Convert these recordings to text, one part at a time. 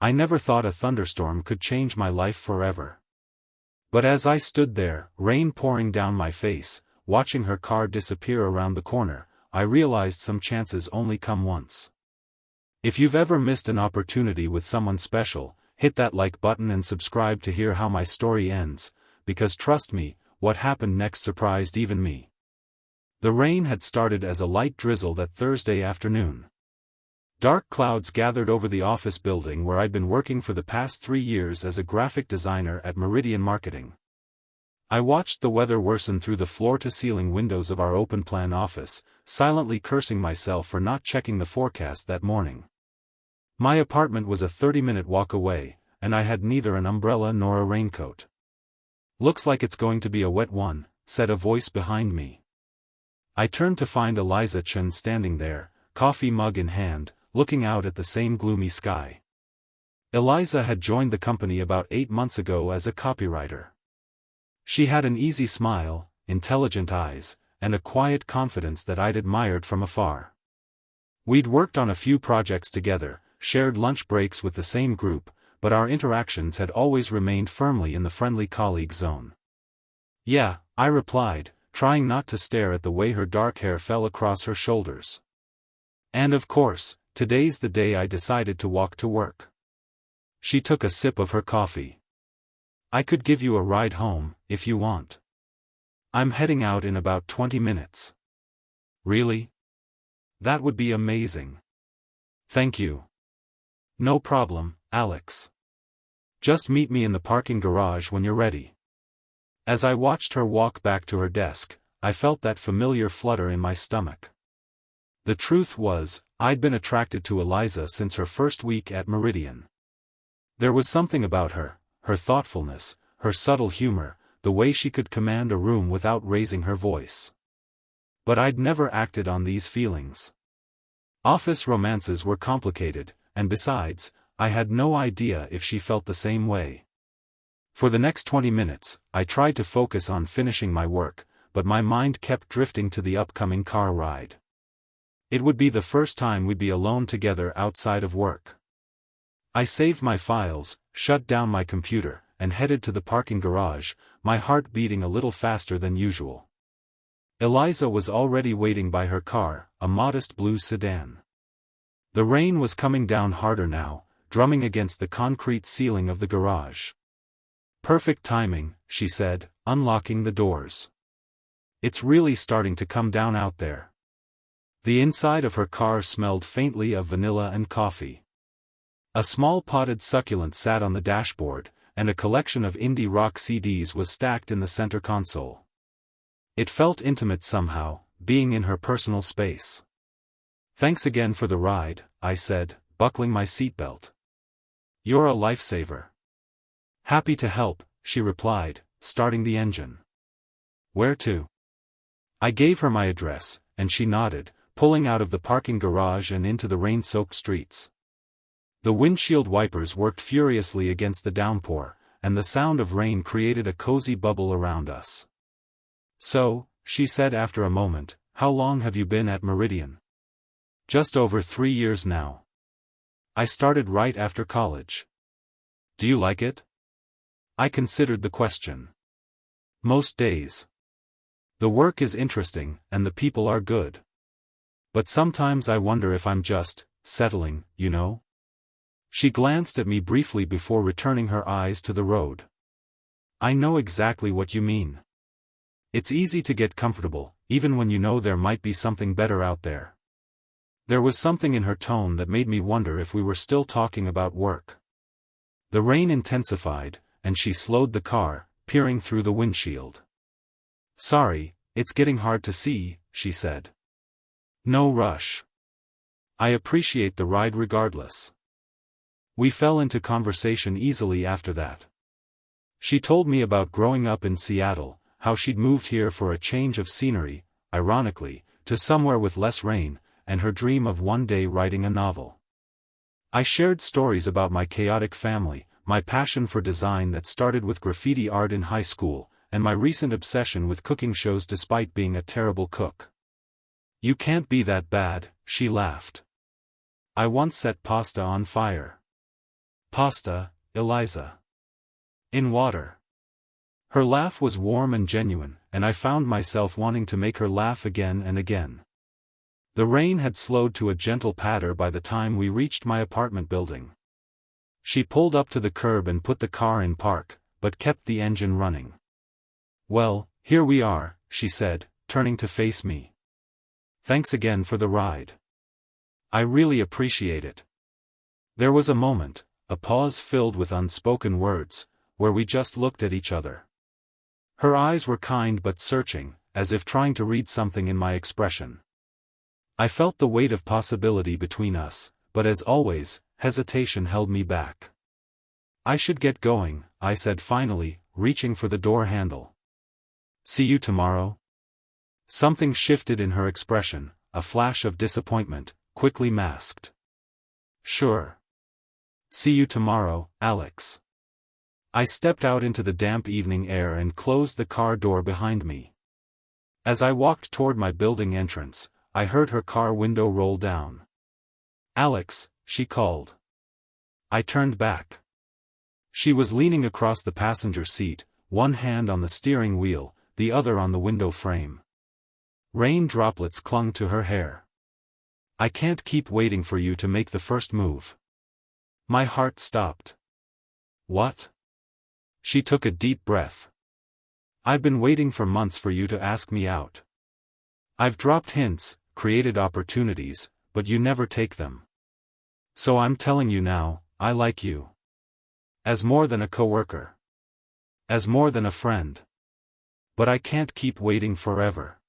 I never thought a thunderstorm could change my life forever. But as I stood there, rain pouring down my face, watching her car disappear around the corner, I realized some chances only come once. If you've ever missed an opportunity with someone special, hit that like button and subscribe to hear how my story ends, because trust me, what happened next surprised even me. The rain had started as a light drizzle that Thursday afternoon. Dark clouds gathered over the office building where I'd been working for the past 3 years as a graphic designer at Meridian Marketing. I watched the weather worsen through the floor-to-ceiling windows of our open-plan office, silently cursing myself for not checking the forecast that morning. My apartment was a 30-minute walk away, and I had neither an umbrella nor a raincoat. "Looks like it's going to be a wet one," said a voice behind me. I turned to find Eliza standing there, coffee mug in hand, looking out at the same gloomy sky. Eliza had joined the company about 8 months ago as a copywriter. She had an easy smile, intelligent eyes, and a quiet confidence that I'd admired from afar. We'd worked on a few projects together, shared lunch breaks with the same group, but our interactions had always remained firmly in the friendly colleague zone. "Yeah," I replied, trying not to stare at the way her dark hair fell across her shoulders. "And of course, today's the day I decided to walk to work." She took a sip of her coffee. "I could give you a ride home, if you want. I'm heading out in about 20 minutes. "Really? That would be amazing. Thank you." "No problem, Alex. Just meet me in the parking garage when you're ready." As I watched her walk back to her desk, I felt that familiar flutter in my stomach. The truth was, I'd been attracted to Eliza since her first week at Meridian. There was something about her, her thoughtfulness, her subtle humor, the way she could command a room without raising her voice. But I'd never acted on these feelings. Office romances were complicated, and besides, I had no idea if she felt the same way. For the next 20 minutes, I tried to focus on finishing my work, but my mind kept drifting to the upcoming car ride. It would be the first time we'd be alone together outside of work. I saved my files, shut down my computer, and headed to the parking garage, my heart beating a little faster than usual. Eliza was already waiting by her car, a modest blue sedan. The rain was coming down harder now, drumming against the concrete ceiling of the garage. "Perfect timing," she said, unlocking the doors. "It's really starting to come down out there." The inside of her car smelled faintly of vanilla and coffee. A small potted succulent sat on the dashboard, and a collection of indie rock CDs was stacked in the center console. It felt intimate somehow, being in her personal space. "Thanks again for the ride," I said, buckling my seatbelt. "You're a lifesaver." "Happy to help," she replied, starting the engine. "Where to?" I gave her my address, and she nodded, pulling out of the parking garage and into the rain-soaked streets. The windshield wipers worked furiously against the downpour, and the sound of rain created a cozy bubble around us. "So," she said after a moment, "how long have you been at Meridian?" "Just over 3 years now. I started right after college." "Do you like it?" I considered the question. "Most days. The work is interesting, and the people are good. But sometimes I wonder if I'm just settling, you know?" She glanced at me briefly before returning her eyes to the road. "I know exactly what you mean. It's easy to get comfortable, even when you know there might be something better out there." There was something in her tone that made me wonder if we were still talking about work. The rain intensified, and she slowed the car, peering through the windshield. "Sorry, it's getting hard to see," she said. "No rush. I appreciate the ride regardless." We fell into conversation easily after that. She told me about growing up in Seattle, how she'd moved here for a change of scenery, ironically, to somewhere with less rain, and her dream of one day writing a novel. I shared stories about my chaotic family, my passion for design that started with graffiti art in high school, and my recent obsession with cooking shows despite being a terrible cook. "You can't be that bad," she laughed. "I once set pasta on fire." Pasta, Eliza. In water. Her laugh was warm and genuine, and I found myself wanting to make her laugh again and again. The rain had slowed to a gentle patter by the time we reached my apartment building. She pulled up to the curb and put the car in park, but kept the engine running. "Well, here we are," she said, turning to face me. "Thanks again for the ride. I really appreciate it." There was a moment, a pause filled with unspoken words, where we just looked at each other. Her eyes were kind but searching, as if trying to read something in my expression. I felt the weight of possibility between us, but as always, hesitation held me back. "I should get going," I said finally, reaching for the door handle. "See you tomorrow?" Something shifted in her expression, a flash of disappointment, quickly masked. "Sure. See you tomorrow, Alex." I stepped out into the damp evening air and closed the car door behind me. As I walked toward my building entrance, I heard her car window roll down. "Alex," she called. I turned back. She was leaning across the passenger seat, one hand on the steering wheel, the other on the window frame. Rain droplets clung to her hair. "I can't keep waiting for you to make the first move." My heart stopped. "What?" She took a deep breath. "I've been waiting for months for you to ask me out. I've dropped hints, created opportunities, but you never take them. So I'm telling you now, I like you. As more than a coworker. As more than a friend. But I can't keep waiting forever."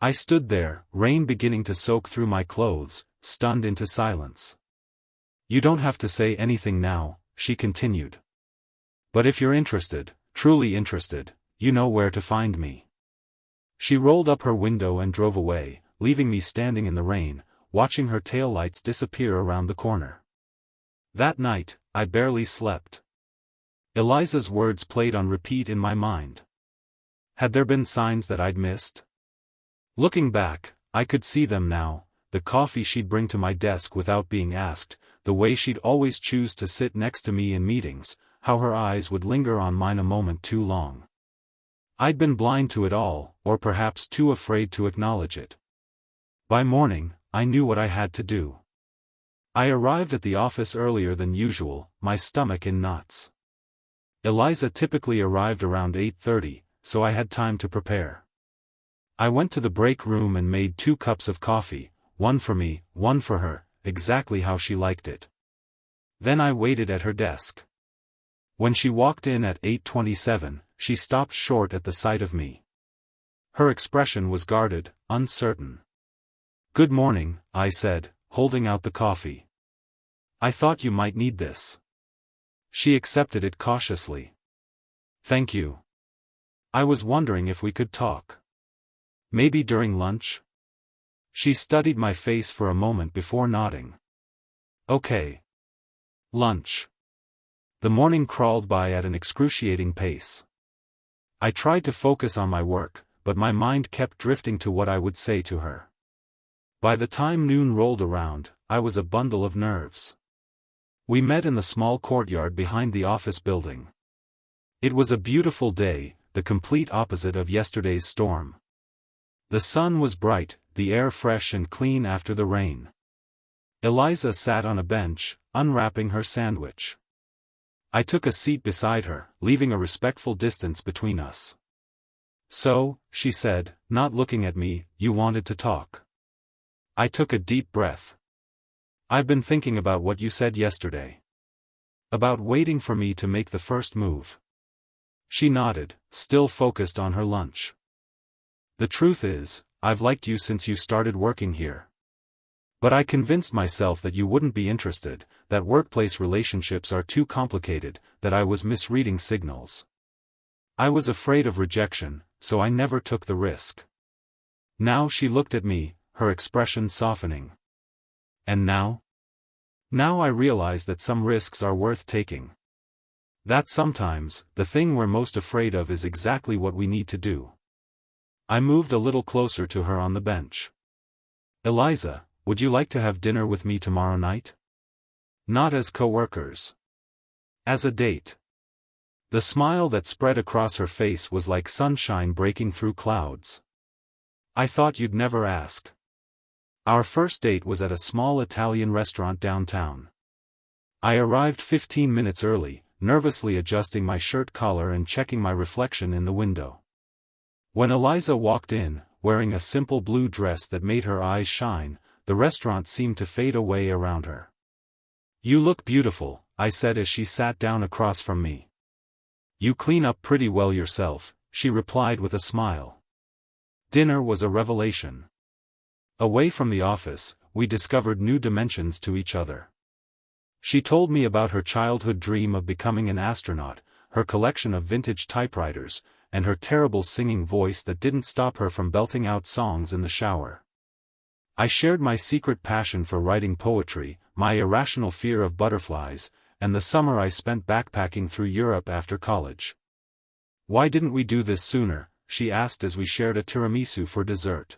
I stood there, rain beginning to soak through my clothes, stunned into silence. "You don't have to say anything now," she continued. "But if you're interested, truly interested, you know where to find me." She rolled up her window and drove away, leaving me standing in the rain, watching her taillights disappear around the corner. That night, I barely slept. Eliza's words played on repeat in my mind. Had there been signs that I'd missed? Looking back, I could see them now, the coffee she'd bring to my desk without being asked, the way she'd always choose to sit next to me in meetings, how her eyes would linger on mine a moment too long. I'd been blind to it all, or perhaps too afraid to acknowledge it. By morning, I knew what I had to do. I arrived at the office earlier than usual, my stomach in knots. Eliza typically arrived around 8:30, so I had time to prepare. I went to the break room and made 2 cups of coffee, one for me, one for her, exactly how she liked it. Then I waited at her desk. When she walked in at 8:27, she stopped short at the sight of me. Her expression was guarded, uncertain. "Good morning," I said, holding out the coffee. "I thought you might need this." She accepted it cautiously. "Thank you. I was wondering if we could talk. Maybe during lunch?" She studied my face for a moment before nodding. "Okay. Lunch." The morning crawled by at an excruciating pace. I tried to focus on my work, but my mind kept drifting to what I would say to her. By the time noon rolled around, I was a bundle of nerves. We met in the small courtyard behind the office building. It was a beautiful day, the complete opposite of yesterday's storm. The sun was bright, the air fresh and clean after the rain. Eliza sat on a bench, unwrapping her sandwich. I took a seat beside her, leaving a respectful distance between us. "So," she said, not looking at me, "you wanted to talk." I took a deep breath. "I've been thinking about what you said yesterday. About waiting for me to make the first move." She nodded, still focused on her lunch. "The truth is, I've liked you since you started working here. But I convinced myself that you wouldn't be interested, that workplace relationships are too complicated, that I was misreading signals. I was afraid of rejection, so I never took the risk." Now she looked at me, her expression softening. "And now?" "Now I realize that some risks are worth taking. That sometimes, the thing we're most afraid of is exactly what we need to do." I moved a little closer to her on the bench. "Eliza, would you like to have dinner with me tomorrow night? Not as co-workers. As a date. The smile that spread across her face was like sunshine breaking through clouds. I thought you'd never ask. Our first date was at a small Italian restaurant downtown. I arrived 15 minutes early, nervously adjusting my shirt collar and checking my reflection in the window. When Eliza walked in, wearing a simple blue dress that made her eyes shine, the restaurant seemed to fade away around her. "You look beautiful," I said as she sat down across from me. "You clean up pretty well yourself," she replied with a smile. Dinner was a revelation. Away from the office, we discovered new dimensions to each other. She told me about her childhood dream of becoming an astronaut, her collection of vintage typewriters, and her terrible singing voice that didn't stop her from belting out songs in the shower. I shared my secret passion for writing poetry, my irrational fear of butterflies, and the summer I spent backpacking through Europe after college. "Why didn't we do this sooner?" she asked as we shared a tiramisu for dessert.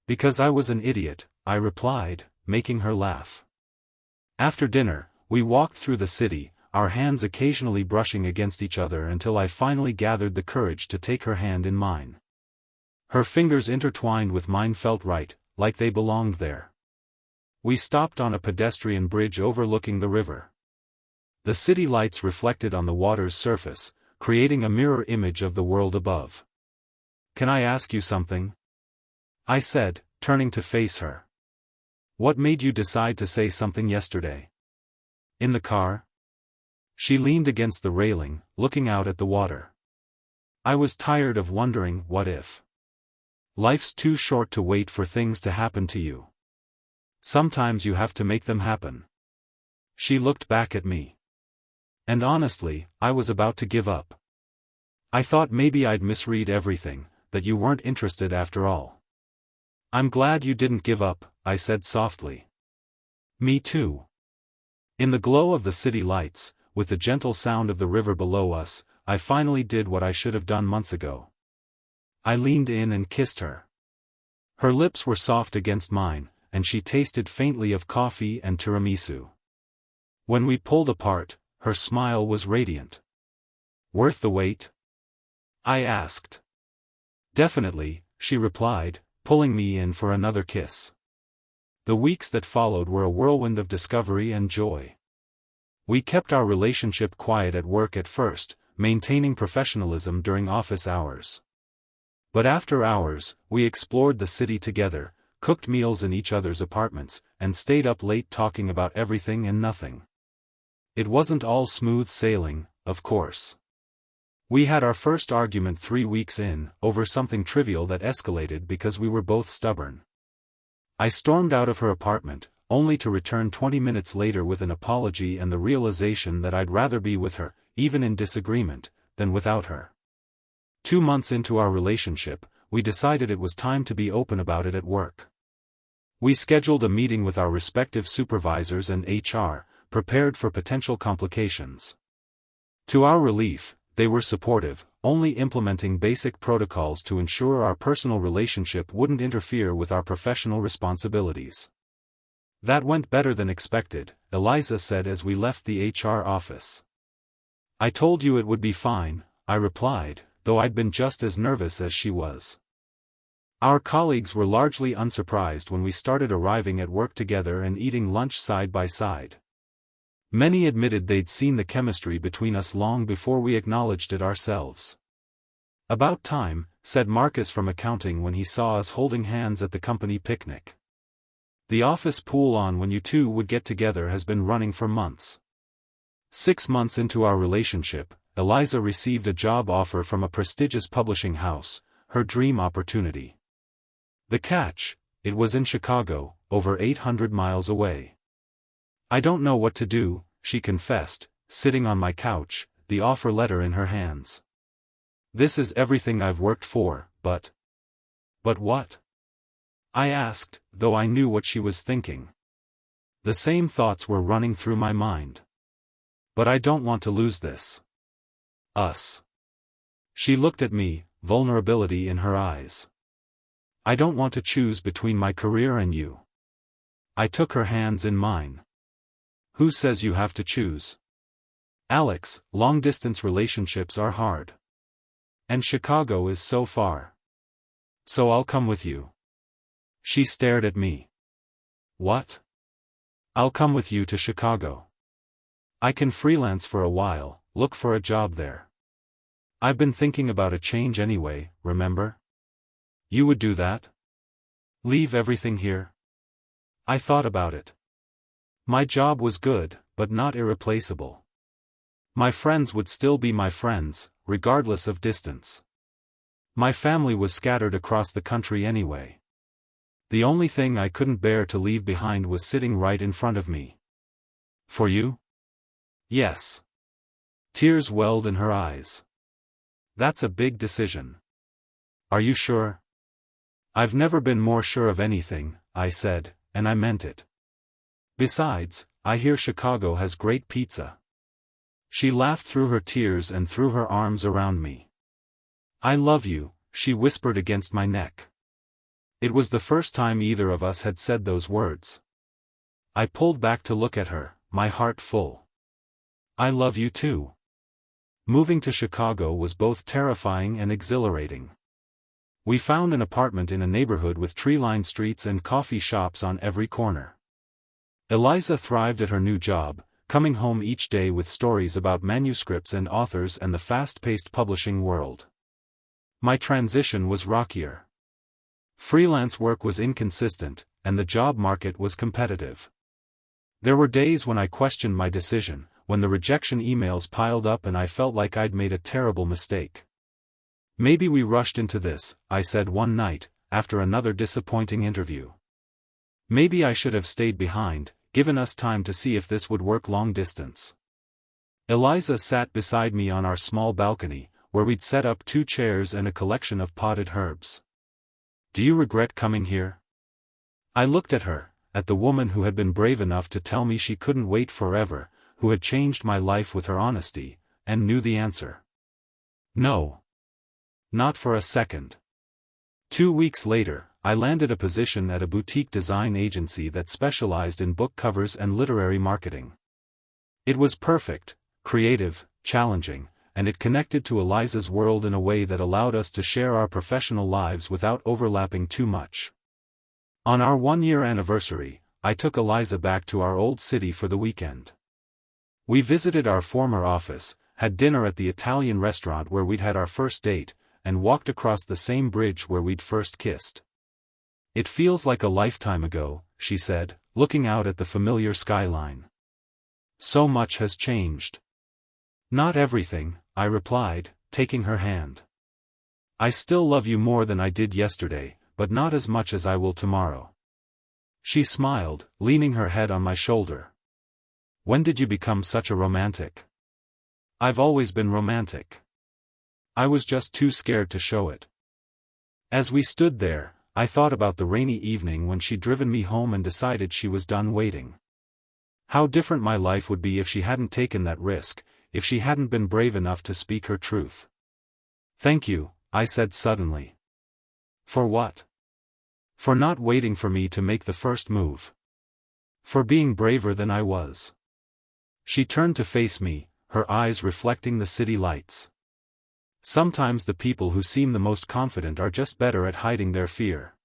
"Because I was an idiot," I replied, making her laugh. After dinner, we walked through the city, our hands occasionally brushing against each other until I finally gathered the courage to take her hand in mine. Her fingers intertwined with mine felt right, like they belonged there. We stopped on a pedestrian bridge overlooking the river. The city lights reflected on the water's surface, creating a mirror image of the world above. "Can I ask you something?" I said, turning to face her. "What made you decide to say something yesterday?" "In the car?" She leaned against the railing, looking out at the water. "I was tired of wondering, what if? Life's too short to wait for things to happen to you. Sometimes you have to make them happen." She looked back at me. And honestly, I was about to give up. I thought maybe I'd misread everything, that you weren't interested after all. "I'm glad you didn't give up," I said softly. "Me too." In the glow of the city lights, with the gentle sound of the river below us, I finally did what I should have done months ago. I leaned in and kissed her. Her lips were soft against mine, and she tasted faintly of coffee and tiramisu. When we pulled apart, her smile was radiant. "Worth the wait?" I asked. "Definitely," she replied, pulling me in for another kiss. The weeks that followed were a whirlwind of discovery and joy. We kept our relationship quiet at work at first, maintaining professionalism during office hours. But after hours, we explored the city together, cooked meals in each other's apartments, and stayed up late talking about everything and nothing. It wasn't all smooth sailing, of course. We had our first argument 3 weeks in, over something trivial that escalated because we were both stubborn. I stormed out of her apartment, only to return 20 minutes later with an apology and the realization that I'd rather be with her, even in disagreement, than without her. 2 months into our relationship, we decided it was time to be open about it at work. We scheduled a meeting with our respective supervisors and HR, prepared for potential complications. To our relief, they were supportive, only implementing basic protocols to ensure our personal relationship wouldn't interfere with our professional responsibilities. "That went better than expected," Eliza said as we left the HR office. "I told you it would be fine," I replied, though I'd been just as nervous as she was. Our colleagues were largely unsurprised when we started arriving at work together and eating lunch side by side. Many admitted they'd seen the chemistry between us long before we acknowledged it ourselves. "About time," said Marcus from accounting when he saw us holding hands at the company picnic. "The office pool on when you two would get together has been running for months." 6 months into our relationship, Eliza received a job offer from a prestigious publishing house, her dream opportunity. The catch: it was in Chicago, over 800 miles away. "I don't know what to do," she confessed, sitting on my couch, the offer letter in her hands. "This is everything I've worked for, but..." "But what?" I asked, though I knew what she was thinking. The same thoughts were running through my mind. "But I don't want to lose this. Us." She looked at me, vulnerability in her eyes. "I don't want to choose between my career and you." I took her hands in mine. "Who says you have to choose?" Alex, long-distance relationships are hard. And Chicago is so far. So I'll come with you. She stared at me. What? I'll come with you to Chicago. I can freelance for a while, look for a job there. I've been thinking about a change anyway, remember? You would do that? Leave everything here? I thought about it. My job was good, but not irreplaceable. My friends would still be my friends, regardless of distance. My family was scattered across the country anyway. The only thing I couldn't bear to leave behind was sitting right in front of me. For you? Yes. Tears welled in her eyes. That's a big decision. Are you sure? I've never been more sure of anything, I said, and I meant it. Besides, I hear Chicago has great pizza. She laughed through her tears and threw her arms around me. I love you, she whispered against my neck. It was the first time either of us had said those words. I pulled back to look at her, my heart full. I love you too. Moving to Chicago was both terrifying and exhilarating. We found an apartment in a neighborhood with tree-lined streets and coffee shops on every corner. Eliza thrived at her new job, coming home each day with stories about manuscripts and authors and the fast-paced publishing world. My transition was rockier. Freelance work was inconsistent, and the job market was competitive. There were days when I questioned my decision, when the rejection emails piled up and I felt like I'd made a terrible mistake. Maybe we rushed into this, I said one night, after another disappointing interview. Maybe I should have stayed behind, given us time to see if this would work long distance. Eliza sat beside me on our small balcony, where we'd set up 2 chairs and a collection of potted herbs. Do you regret coming here? I looked at her, at the woman who had been brave enough to tell me she couldn't wait forever, who had changed my life with her honesty, and knew the answer. No. Not for a second. 2 weeks later, I landed a position at a boutique design agency that specialized in book covers and literary marketing. It was perfect, creative, challenging, and it connected to Eliza's world in a way that allowed us to share our professional lives without overlapping too much. On our 1-year anniversary, I took Eliza back to our old city for the weekend. We visited our former office, had dinner at the Italian restaurant where we'd had our first date, and walked across the same bridge where we'd first kissed. It feels like a lifetime ago, she said, looking out at the familiar skyline. So much has changed. Not everything, I replied, taking her hand. I still love you more than I did yesterday, but not as much as I will tomorrow. She smiled, leaning her head on my shoulder. When did you become such a romantic? I've always been romantic. I was just too scared to show it. As we stood there, I thought about the rainy evening when she'd driven me home and decided she was done waiting. How different my life would be if she hadn't taken that risk, if she hadn't been brave enough to speak her truth. Thank you, I said suddenly. For what? For not waiting for me to make the first move. For being braver than I was. She turned to face me, her eyes reflecting the city lights. Sometimes the people who seem the most confident are just better at hiding their fear.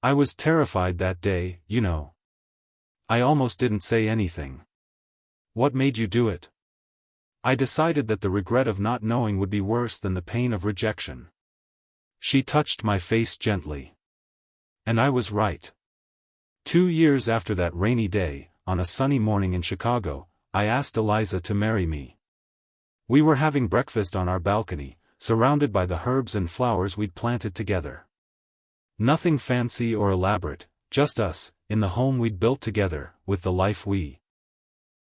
I was terrified that day, you know. I almost didn't say anything. What made you do it? I decided that the regret of not knowing would be worse than the pain of rejection. She touched my face gently. And I was right. 2 years after that rainy day, on a sunny morning in Chicago, I asked Eliza to marry me. We were having breakfast on our balcony, surrounded by the herbs and flowers we'd planted together. Nothing fancy or elaborate, just us, in the home we'd built together, with the life we